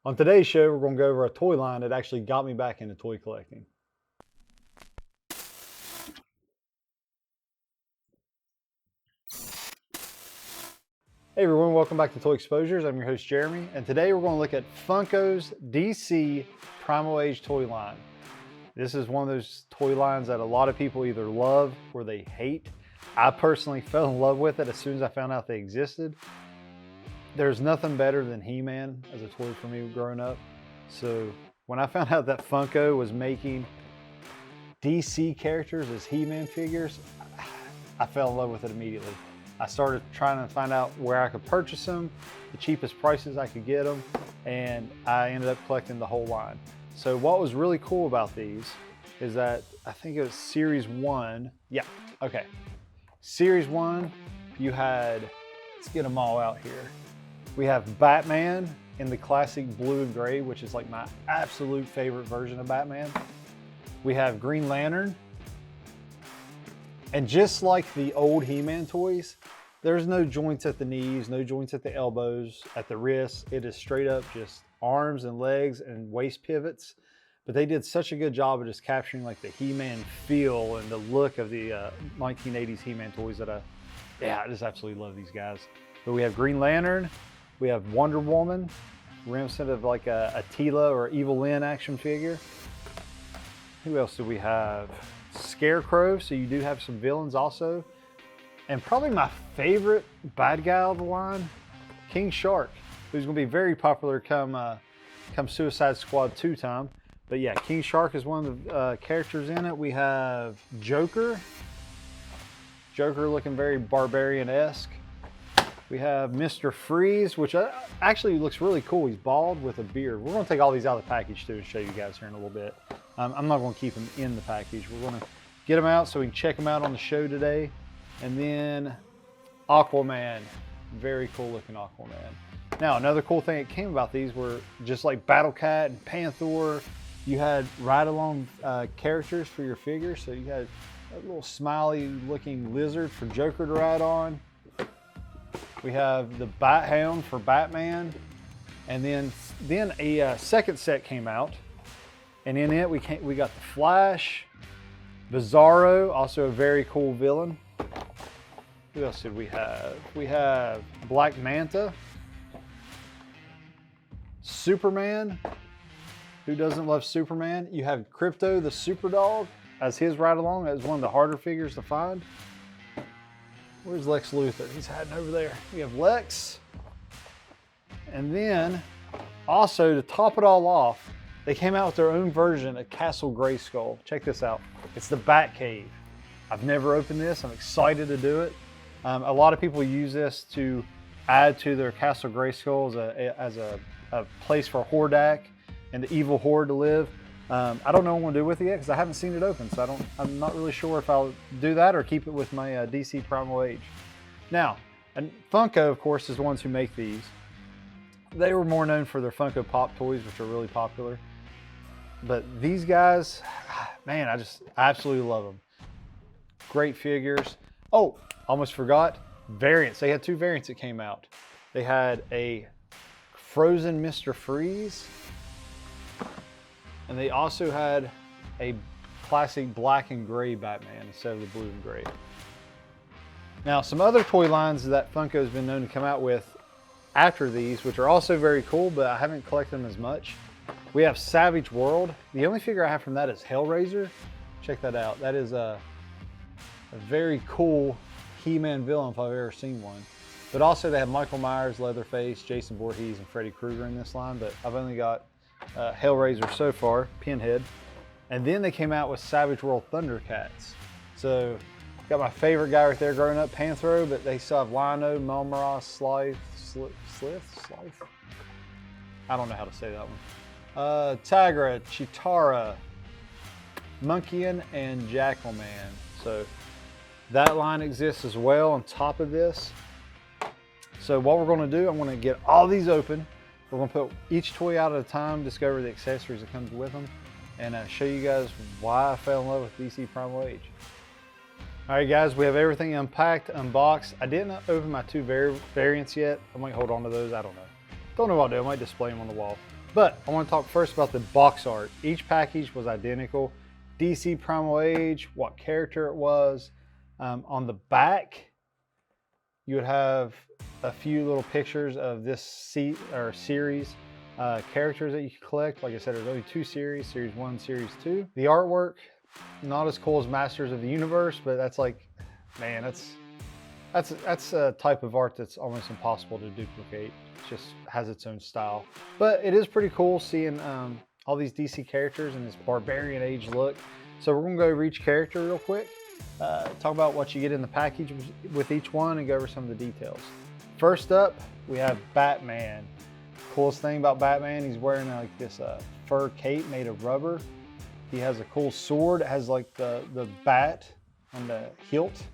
On today's show, we're going to go over a toy line that actually got me back into toy collecting. Hey everyone, welcome back to ToyExposures. I'm your host Jeremy, and today we're going to look at Funko's DC Primal Age toy line. This is one of those toy lines that a lot of people either love or they hate. I personally fell in love with it as soon as I found out they existed. There's nothing better than He-Man as a toy for me growing up. So when I found out that Funko was making DC characters as He-Man figures, I fell in love with it immediately. I started trying to find out where I could purchase them, the cheapest prices I could get them, and I ended up collecting the whole line. So what was really cool about these is that I think it was Series 1. Yeah, okay. Series 1, you had, let's get them all out here. We have Batman in the classic blue and gray, which is like my absolute favorite version of Batman. We have Green Lantern. And just like the old He-Man toys, there's no joints at the knees, no joints at the elbows, at the wrists. It is straight up just arms and legs and waist pivots. But they did such a good job of just capturing like the He-Man feel and the look of the 1980s He-Man toys that I just absolutely love these guys. But we have Green Lantern, we have Wonder Woman, reminiscent of like a Tila or Evil Lyn action figure. Who else do we have? Scarecrow, so you do have some villains also. And probably my favorite bad guy of the line, King Shark, who's going to be very popular come Suicide Squad 2 time. But yeah, King Shark is one of the characters in it. We have Joker. Joker looking very barbarian-esque. We have Mr. Freeze, which actually looks really cool. He's bald with a beard. We're going to take all these out of the package too and show you guys here in a little bit. I'm not going to keep them in the package. We're going to get them out so we can check them out on the show today. And then Aquaman. Very cool looking Aquaman. Now, another cool thing that came about these were just like Battle Cat and Panther. You had ride-along characters for your figure. So you had a little smiley looking lizard for Joker to ride on. We have the BatHound for Batman. And then a second set came out. And in it, we got the Flash, Bizzaro, also a very cool villain. Who else did we have? We have Black Manta, Superman. Who doesn't love Superman? You have Krypto, the Super Dog, as his ride-along. As one of the harder figures to find. Where's Lex Luthor? He's hiding over there. We have Lex. And then, also to top it all off, they came out with their own version of Castle Grayskull. Check this out. It's the Batcave. I've never opened this. I'm excited to do it. A lot of people use this to add to their Castle Grayskull as a place for Hordak and the evil horde to live. I don't know what I'm going to do with it yet because I haven't seen it open, so I'm not really sure if I'll do that or keep it with my DC Primal Age. Now, and Funko, of course, is the ones who make these. They were more known for their Funko Pop toys, which are really popular. But these guys, man, I just absolutely love them. Great figures. Oh, almost forgot, variants. They had two variants that came out. They had a frozen Mr. Freeze, and they also had a classic black and gray Batman instead of the blue and gray. Now, some other toy lines that Funko's been known to come out with after these, which are also very cool, but I haven't collected them as much. We have Savage World. The only figure I have from that is Hellraiser. Check that out. That is a very cool He-Man villain if I've ever seen one. But also they have Michael Myers, Leatherface, Jason Voorhees, and Freddy Krueger in this line, but I've only got Hellraiser so far, Pinhead. And then they came out with Savage World Thundercats. So got my favorite guy right there growing up, Panthro, but they still have Lino, Melmaros, Slith? I don't know how to say that one. Tigra, Chitara, Monkeyan, and Jackalman. So that line exists as well on top of this. So what we're going to do, I'm going to get all these open. We're going to put each toy out at a time, discover the accessories that comes with them, and show you guys why I fell in love with DC Primal Age. All right, guys, we have everything unpacked, unboxed. I didn't open my two variants yet. I might hold on to those. I don't know. Don't know what I'll do. I might display them on the wall. But I want to talk first about the box art. Each package was identical. DC Primal Age, what character it was. On the back, you would have a few little pictures of this series characters that you can collect. Like I said, there's only 2 series, Series 1, Series 2. The artwork, not as cool as Masters of the Universe, but that's like, man, that's a type of art that's almost impossible to duplicate. It just has its own style. But it is pretty cool seeing all these DC characters in this barbarian age look. So we're gonna go over each character real quick, talk about what you get in the package with each one, and go over some of the details. First up, we have Batman. Coolest thing about Batman, he's wearing like this fur cape made of rubber. He has a cool sword. It has like the bat on the hilt.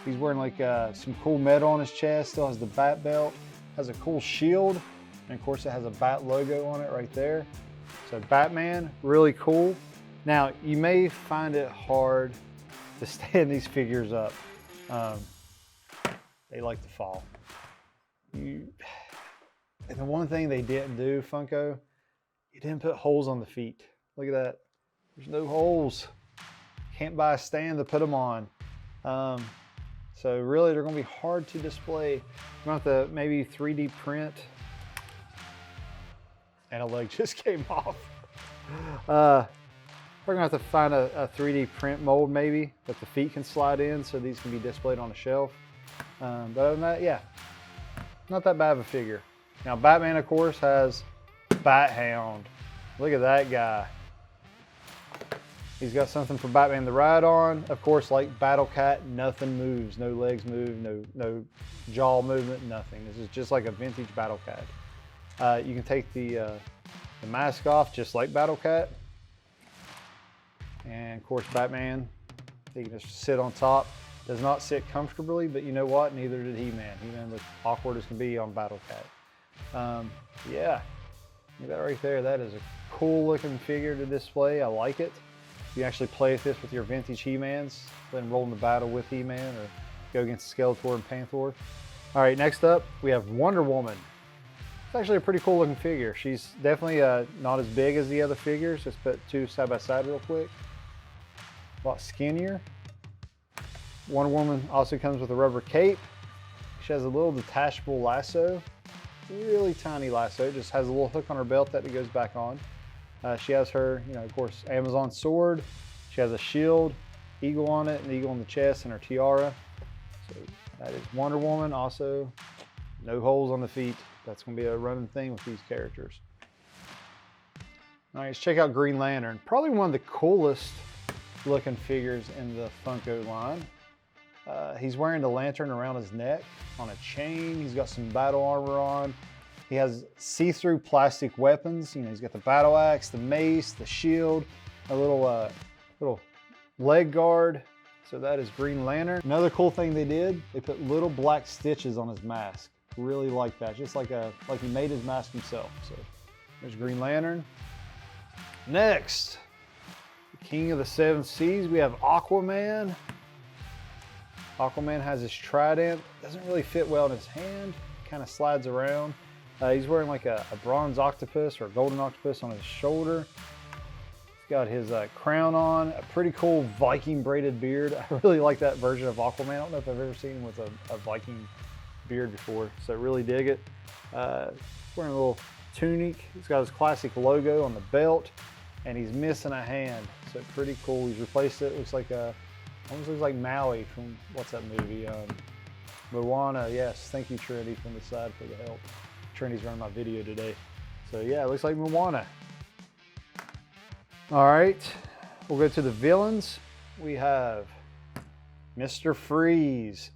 He's wearing like some cool metal on his chest. Still has the bat belt. Has a cool shield. And of course it has a bat logo on it right there. So Batman, really cool. Now you may find it hard to stand these figures up. They like to fall. And the one thing they didn't do, Funko, you didn't put holes on the feet. Look at that. There's no holes. Can't buy a stand to put them on. So really, they're going to be hard to display. You're going to have to maybe 3D print. And a leg just came off. We're going to have to find a 3D print mold maybe that the feet can slide in so these can be displayed on a shelf. But other than that, yeah, not that bad of a figure. Now Batman, of course, has BatHound. Look at that guy. He's got something for Batman to ride on. Of course, like Battle Cat, nothing moves. No legs move, no jaw movement, nothing. This is just like a vintage Battle Cat. You can take the mask off just like Battle Cat. And of course, Batman, he can just sit on top. Does not sit comfortably, but you know what? Neither did He-Man. He-Man looked awkward as can be on Battle Cat. Yeah, look at that right there. That is a cool looking figure to display. I like it. You can actually play with this with your vintage He-Mans, then roll into battle with He-Man or go against Skeletor and Panther. All right, next up, we have Wonder Woman. It's actually a pretty cool looking figure. She's definitely not as big as the other figures. Let's put 2 side by side real quick. A lot skinnier. Wonder Woman also comes with a rubber cape. She has a little detachable lasso, really tiny lasso. It just has a little hook on her belt that it goes back on. She has her, of course, Amazon sword. She has a shield, eagle on it, an eagle on the chest, and her tiara. So that is Wonder Woman. Also, no holes on the feet. That's going to be a running thing with these characters. All right, let's check out Green Lantern. Probably one of the coolest looking figures in the Funko line. He's wearing the lantern around his neck on a chain. He's got some battle armor on. He has see-through plastic weapons. He's got the battle axe, the mace, the shield, a little leg guard. So that is Green Lantern. Another cool thing they did, they put little black stitches on his mask. Really like that, just like he made his mask himself. So there's Green Lantern. Next, the King of the Seven Seas, we have Aquaman. Aquaman has his trident. Doesn't really fit well in his hand. Kind of slides around. He's wearing like a bronze octopus or a golden octopus on his shoulder. He's got his crown on. A pretty cool Viking braided beard. I really like that version of Aquaman. I don't know if I've ever seen him with a Viking beard before, so I really dig it. Wearing a little tunic. He's got his classic logo on the belt, and he's missing a hand. So pretty cool. He's replaced it. Looks like almost looks like Maui from, what's that movie? Moana. Yes, thank you, Trinity, from the side for the help. Trinity's running my video today. So yeah, it looks like Moana. All right, we'll go to the villains. We have Mr. Freeze.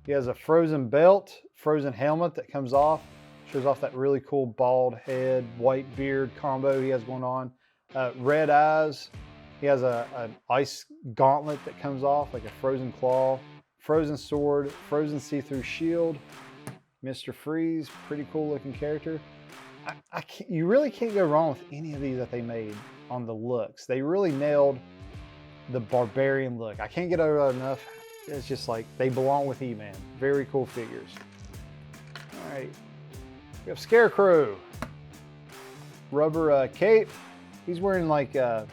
He has a frozen belt, frozen helmet that comes off. Shows off that really cool bald head, white beard combo he has going on. Red eyes. He has an ice gauntlet that comes off, like a frozen claw, frozen sword, frozen see-through shield. Mr. Freeze, pretty cool looking character. You really can't go wrong with any of these that they made on the looks. They really nailed the barbarian look. I can't get over that enough. It's just like they belong with He-Man. Very cool figures. All right, we have Scarecrow. rubber cape. He's wearing like, I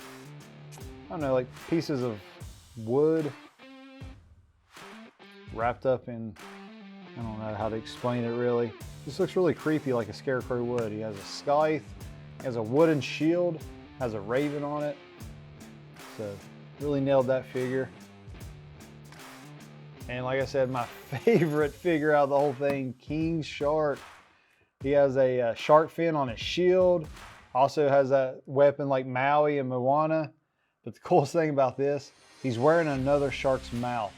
don't know, like pieces of wood wrapped up in, I don't know how to explain it really. This looks really creepy like a Scarecrow would. He has a scythe, he has a wooden shield, has a raven on it. So really nailed that figure. And like I said, my favorite figure out of the whole thing, King Shark. He has a shark fin on his shield. Also has that weapon like Maui and Moana. But the coolest thing about this, he's wearing another shark's mouth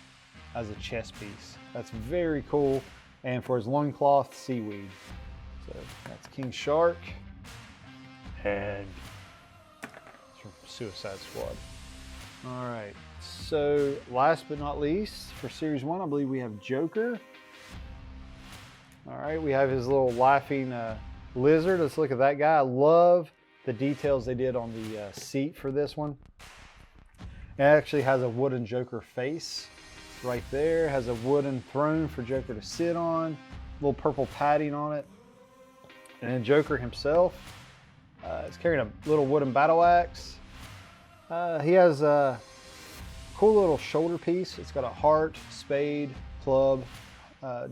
as a chest piece. That's very cool. And for his loincloth, seaweed. So that's King Shark. And it's from Suicide Squad. All right, so last but not least, for Series 1, I believe we have Joker. All right, we have his little laughing lizard. Let's look at that guy. I love the details they did on the seat for this one. It actually has a wooden Joker face right there. It has a wooden throne for Joker to sit on. Little purple padding on it. And then Joker himself is carrying a little wooden battle axe. He has a cool little shoulder piece. It's got a heart, spade, club,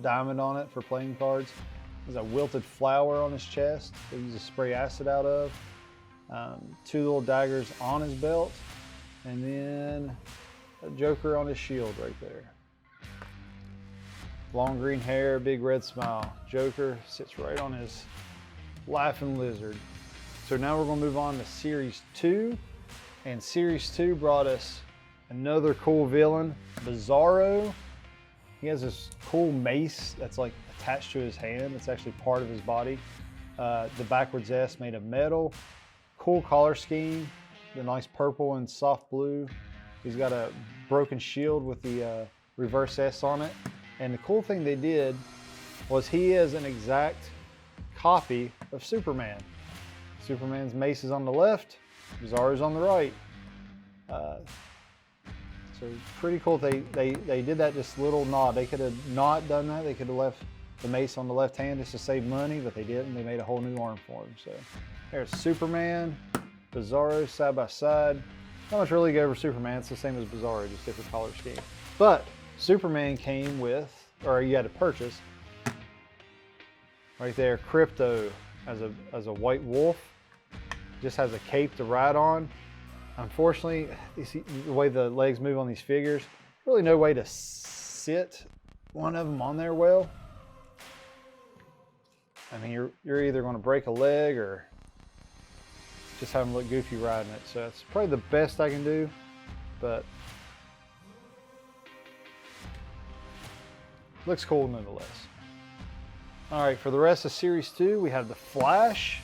diamond on it for playing cards. There's a wilted flower on his chest that he uses to spray acid out of. 2 little daggers on his belt. And then a Joker on his shield right there. Long green hair, big red smile. Joker sits right on his laughing lizard. So now we're going to move on to Series 2. And Series 2 brought us another cool villain, Bizzaro. He has this cool mace that's like attached to his hand. It's actually part of his body. The backwards S made of metal. Cool color scheme, the nice purple and soft blue. He's got a broken shield with the reverse S on it. And the cool thing they did was he is an exact copy of Superman. Superman's mace is on the left, Bizzaro's on the right. So pretty cool. They did that just little nod. They could have not done that. They could have left the mace on the left hand just to save money, but they didn't. They made a whole new arm for him. So there's Superman, Bizzaro side by side. Not much really go over Superman. It's the same as Bizzaro, just different color scheme. But Superman came with, or you had to purchase, right there, Krypto as a white wolf. Just has a cape to ride on. Unfortunately, you see the way the legs move on these figures, really no way to sit one of them on there well. I mean, you're either going to break a leg or just have them look goofy riding it. So it's probably the best I can do, but looks cool nonetheless. All right, for the rest of Series 2, we have the Flash.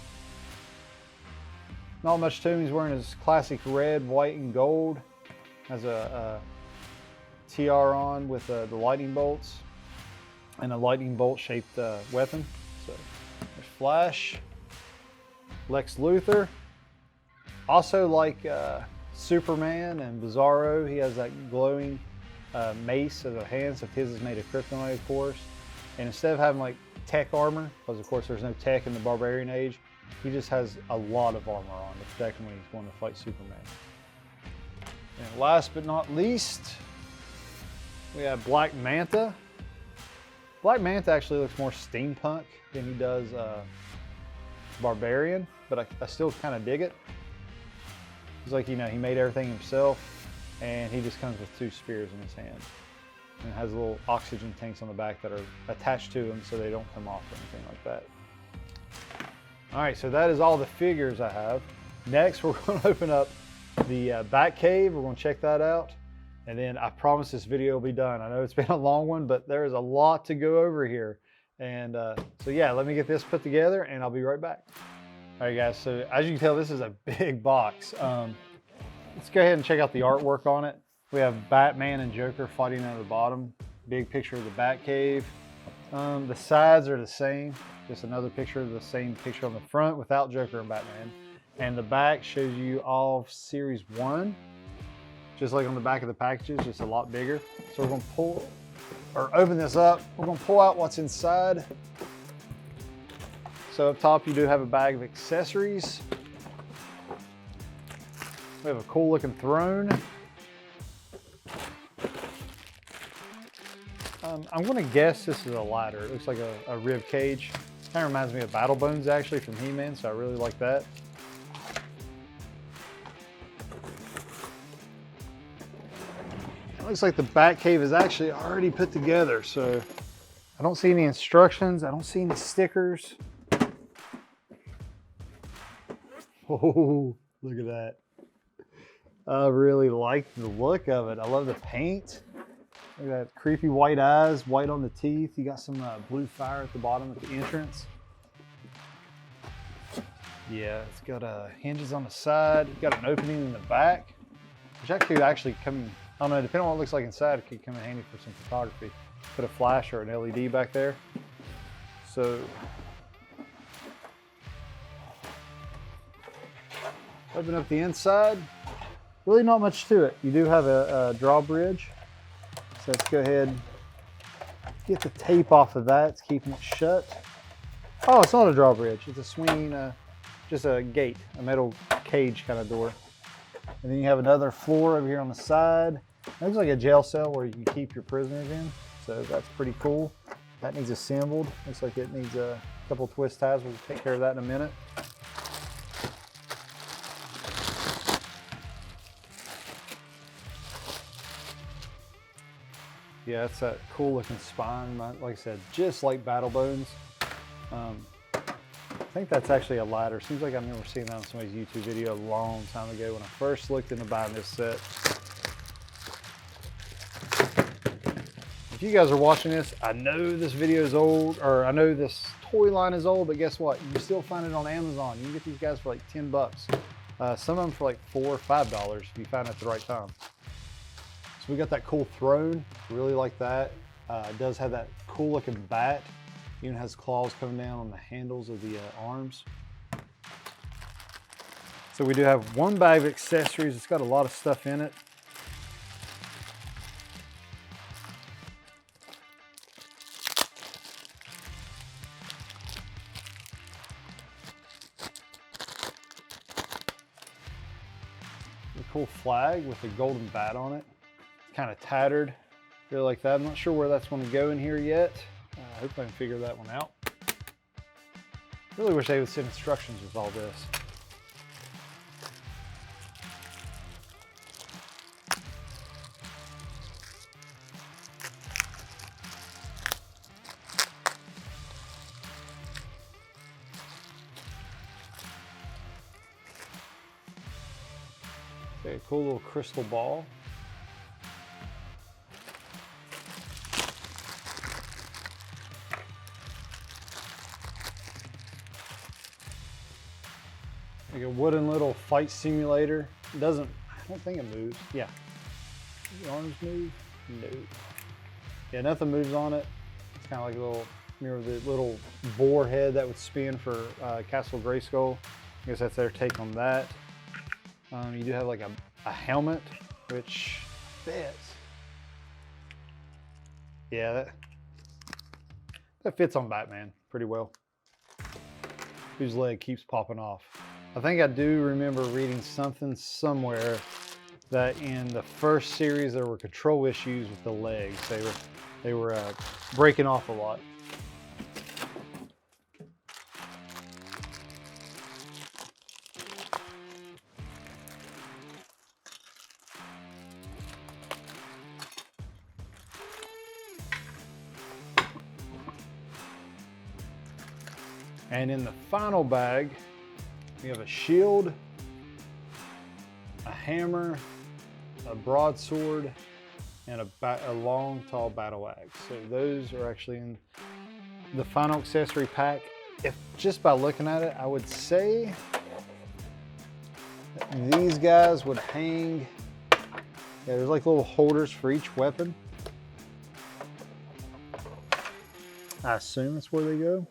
Not much to him. He's wearing his classic red, white, and gold. Has a TR on with the lightning bolts and a lightning bolt shaped weapon. So there's Flash. Lex Luthor. Also like Superman and Bizzaro, he has that glowing mace as a hand, so his is made of kryptonite, of course. And instead of having like tech armor, because of course there's no tech in the barbarian age, he just has a lot of armor on to protect him when he's going to fight Superman. And last but not least, we have Black Manta. Black Manta actually looks more steampunk than he does barbarian, but I still kind of dig it. It's like, you know, he made everything himself, and he just comes with 2 spears in his hand. And has little oxygen tanks on the back that are attached to him so they don't come off or anything like that. All right, so that is all the figures I have. Next, we're going to open up the Batcave. We're going to check that out. And then I promise this video will be done. I know it's been a long one, but there is a lot to go over here. And so yeah, let me get this put together and I'll be right back. All right, guys, so as you can tell, this is a big box. Let's go ahead and check out the artwork on it. We have Batman and Joker fighting at the bottom. Big picture of the Batcave. The sides are the same. Just another picture of the same picture on the front without Joker and Batman. And the back shows you all of Series 1. Just like on the back of the packages, just a lot bigger. So we're gonna pull, or open this up. We're gonna pull out what's inside. So up top, you do have a bag of accessories. We have a cool looking throne. I'm gonna guess this is a ladder. It looks like a rib cage. Kind of reminds me of Battle Bones actually from He-Man, so I really like that. It looks like the Batcave is actually already put together, so I don't see any instructions. I don't see any stickers. Oh, look at that. I really like the look of it. I love the paint. Look at that creepy white eyes, white on the teeth. You got some blue fire at the bottom of the entrance. Yeah, it's got hinges on the side. You've got an opening in the back, which actually come, I don't know, depending on what it looks like inside, it could come in handy for some photography. Put a flash or an LED back there. So, open up the inside. Really not much to it. You do have a drawbridge. So let's go ahead and get the tape off of that. It's keeping it shut. Oh, it's not a drawbridge. It's a swinging, just a gate, a metal cage kind of door. And then you have another floor over here on the side. It looks like a jail cell where you can keep your prisoners in. So that's pretty cool. That needs assembled. Looks like it needs a couple twist ties. We'll take care of that in a minute. Yeah, it's that cool looking spine. Like I said, just like Battle Bones. I think that's actually a ladder. Seems like I remember seeing that on somebody's YouTube video a long time ago when I first looked into buying this set. If you guys are watching this, I know this video is old, or I know this toy line is old, but guess what? You can still find it on Amazon. You can get these guys for like 10 bucks. Some of them for like $4 or $5 if you find it at the right time. So we got that cool throne. Really like that. It does have that cool looking bat. Even has claws coming down on the handles of the arms. So we do have one bag of accessories. It's got a lot of stuff in it. A cool flag with a golden bat on it. It's kind of tattered. Really like that. I'm not sure where that's going to go in here yet. I hope I can figure that one out. Really wish they would send instructions with all this. Okay, a cool little crystal ball. Like a wooden little fight simulator. It doesn't, I don't think it moves. Yeah. The arms move? No. Yeah, nothing moves on it. It's kind of like a little, remember the little boar head that would spin for Castle Grayskull? I guess that's their take on that. You do have like a helmet, which fits. Yeah, that fits on Batman pretty well. Whose leg keeps popping off. I think I do remember reading something somewhere that in the first series there were control issues with the legs. They were breaking off a lot. And in the final bag, we have a shield, a hammer, a broadsword, and a long, tall battle axe. So those are actually in the final accessory pack. If just by looking at it, I would say that these guys would hang. Yeah, there's like little holders for each weapon. I assume that's where they go.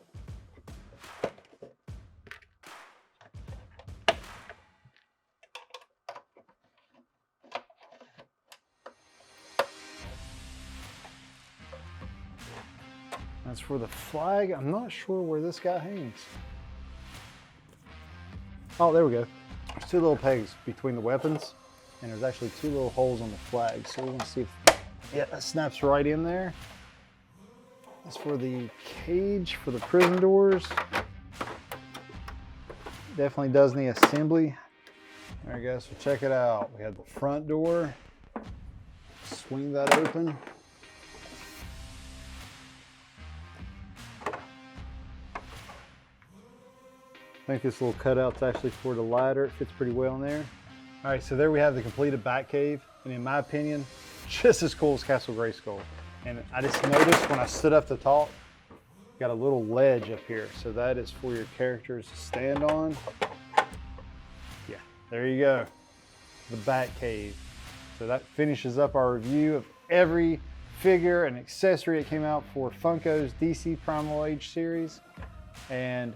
As for the flag, I'm not sure where this guy hangs. Oh, there we go. There's two little pegs between the weapons, and there's actually two little holes on the flag. So we're gonna see if, yeah, that snaps right in there. That's for the cage for the prison doors. Definitely does need assembly. All right, guys, so check it out. We have the front door. Swing that open. I think this little cutout's actually for the ladder. It fits pretty well in there. All right, so there we have the completed Batcave, and in my opinion, just as cool as Castle Grayskull. And I just noticed when I stood up to talk, got a little ledge up here. So that is for your characters to stand on. Yeah, there you go, the Batcave. So that finishes up our review of every figure and accessory that came out for Funko's DC Primal Age series. And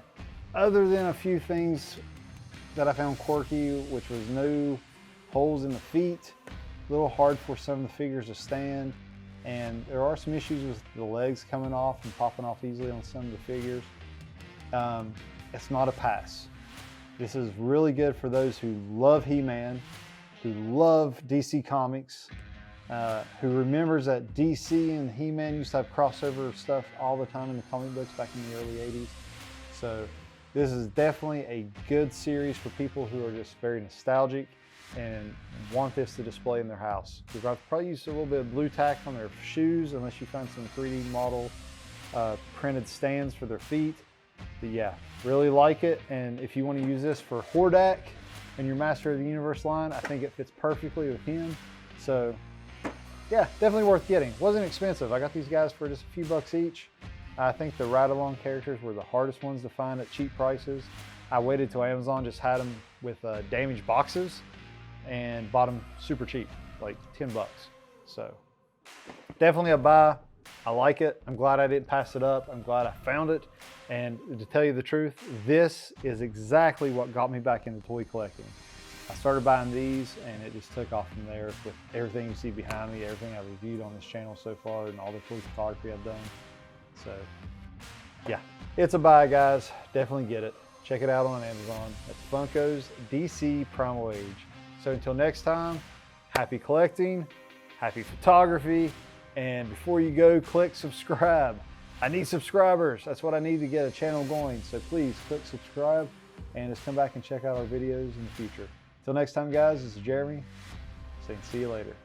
other than a few things that I found quirky, which was no holes in the feet, a little hard for some of the figures to stand, and there are some issues with the legs coming off and popping off easily on some of the figures. It's not a pass. This is really good for those who love He-Man, who love DC Comics, who remembers that DC and He-Man used to have crossover stuff all the time in the comic books back in the early 80s. So this is definitely a good series for people who are just very nostalgic and want this to display in their house. Because I've probably used a little bit of blue tack on their shoes, unless you find some 3D model printed stands for their feet. But yeah, really like it. And if you want to use this for Hordak and your Master of the Universe line, I think it fits perfectly with him. So yeah, definitely worth getting. Wasn't expensive. I got these guys for just a few bucks each. I think the ride-along characters were the hardest ones to find at cheap prices. I waited till Amazon just had them with damaged boxes and bought them super cheap, like 10 bucks. So definitely a buy. I like it. I'm glad I didn't pass it up. I'm glad I found it. And to tell you the truth, this is exactly what got me back into toy collecting. I started buying these and it just took off from there with everything you see behind me, everything I've reviewed on this channel so far, and all the toy photography I've done. So yeah, it's a buy, guys. Definitely get it. Check it out on Amazon. That's Funko's DC Primal Age. So until next time, happy collecting, happy photography, and before you go, click subscribe. I need subscribers. That's what I need to get a channel going. So please click subscribe and just come back and check out our videos in the future. Until next time, guys, this is Jeremy saying see you later.